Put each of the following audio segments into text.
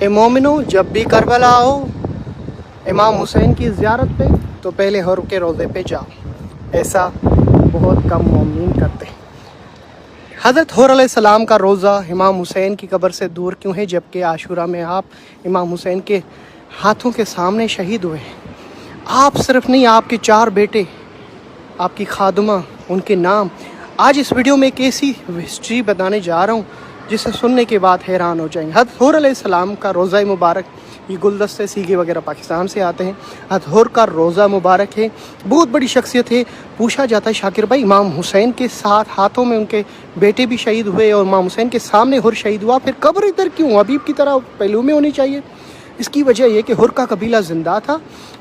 اے مومنو، جب بھی کربلا آؤ امام حسین کی زیارت پہ تو پہلے حر کے روضے پہ جاؤ. ایسا بہت کم مومنین کرتے ہیں. حضرت حر علیہ السلام کا روضہ امام حسین کی قبر سے دور کیوں ہے جبکہ عاشورہ میں آپ امام حسین کے ہاتھوں کے سامنے شہید ہوئے ہیں؟ آپ صرف نہیں، آپ کے 4 بیٹے، آپ کی خادمہ، ان کے نام. آج اس ویڈیو میں ایک ایسی ہسٹری بتانے جا رہا ہوں جسے سننے کے بعد حیران ہو جائیں گے. حضرت حر علیہ السلام کا روضہ مبارک، یہ گلدستے سیگے وغیرہ پاکستان سے آتے ہیں. حضرت حر کا روضہ مبارک ہے، بہت بڑی شخصیت ہے. پوچھا جاتا ہے شاکر بھائی، امام حسین کے ساتھ ہاتھوں میں ان کے بیٹے بھی شہید ہوئے اور امام حسین کے سامنے حر شہید ہوا، پھر قبر ادھر کیوں؟ حبیب کی طرح پہلو میں ہونی چاہیے. اس کی وجہ یہ کہ حر کا قبیلہ زندہ تھا.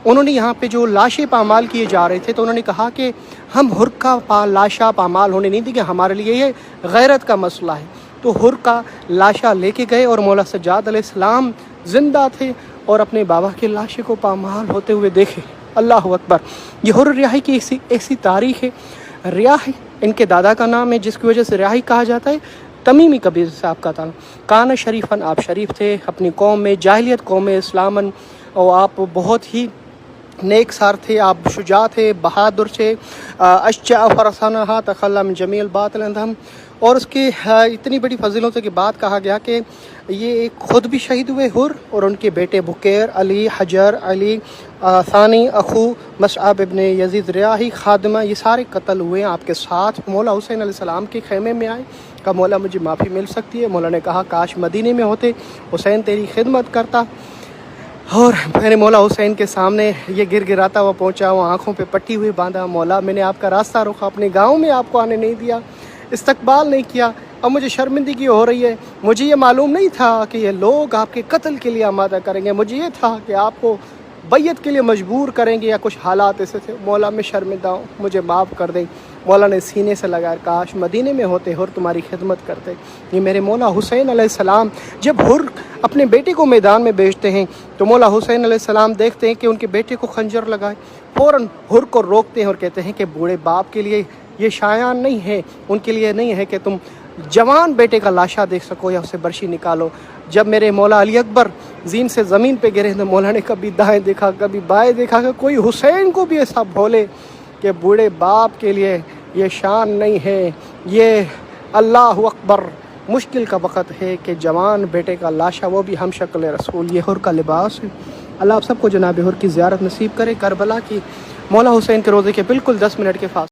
انہوں نے یہاں پہ جو لاشیں پامال کیے جا رہے تھے تو انہوں نے کہا کہ ہم حر کا لاشا پامال ہونے نہیں دیں گے، ہمارے لیے یہ غیرت کا مسئلہ ہے. تو حر کا لاشا لے کے گئے اور مولا سجاد علیہ السلام زندہ تھے اور اپنے بابا کے لاشے کو پامال ہوتے ہوئے دیکھے. اللہ اکبر. یہ حر ریاحی کی ایسی تاریخ ہے. ریاحی ان کے دادا کا نام ہے جس کی وجہ سے ریاحی کہا جاتا ہے. تمیمی قبیلے سے آپ کا تھا. کان شریفن، آپ شریف تھے اپنی قوم میں، جاہلیت قوم میں اسلامن، اور آپ بہت ہی نیک سار تھے. آپ شجاع تھے، بہادر تھے. اشجع فرسانہ تخلی من جمیع الباطل اندہم. اور اس کے اتنی بڑی فضیلتوں کے بعد کہا گیا کہ یہ خود بھی شہید ہوئے حر، اور ان کے بیٹے بکیر، علی، حجر، علی ثانی، اخو مصعب ابن یزید ریاحی، خادمہ، یہ سارے قتل ہوئے آپ کے ساتھ. مولا حسین علیہ السلام کے خیمے میں آئے، کہا مولا مجھے معافی مل سکتی ہے. مولا نے کہا کاش مدینے میں ہوتے، حسین تیری خدمت کرتا. اور میں نے مولا حسین کے سامنے یہ گر گراتا ہوا پہنچا، وہ آنکھوں پہ پٹی ہوئی باندھا. مولا میں نے آپ کا راستہ روکا، اپنے گاؤں میں آپ کو آنے نہیں دیا، استقبال نہیں کیا، اب مجھے شرمندگی ہو رہی ہے. مجھے یہ معلوم نہیں تھا کہ یہ لوگ آپ کے قتل کے لیے آمادہ کریں گے، مجھے یہ تھا کہ آپ کو بیعت کے لیے مجبور کریں گے یا کچھ حالات ایسے تھے. مولا میں شرمندہ ہوں، مجھے معاف کر دیں. مولا نے سینے سے لگایا، کاش مدینے میں ہوتے اور تمہاری خدمت کرتے. یہ میرے مولا حسین علیہ السلام جب حر اپنے بیٹے کو میدان میں بھیجتے ہیں تو مولا حسین علیہ السلام دیکھتے ہیں کہ ان کے بیٹے کو خنجر لگائے، فوراً حر کو روکتے ہیں اور کہتے ہیں کہ بوڑھے باپ کے لیے یہ شایان نہیں ہے، ان کے لیے نہیں ہے کہ تم جوان بیٹے کا لاشا دیکھ سکو یا اسے برشی نکالو. جب میرے مولا علی اکبر زین سے زمین پہ گرے تو مولا نے کبھی دائیں دیکھا کبھی بائیں دیکھا کہ کوئی حسین کو بھی ایسا بھولے کہ بوڑھے باپ کے لیے یہ شان نہیں ہے. یہ اللہ اکبر مشکل کا وقت ہے کہ جوان بیٹے کا لاشا، وہ بھی ہم شکل رسول. یہ حر کا لباس ہے. اللہ آپ سب کو جناب حر کی زیارت نصیب کرے. کربلا کی مولا حسین کے روضے کے بالکل 10 منٹ کے فاصلے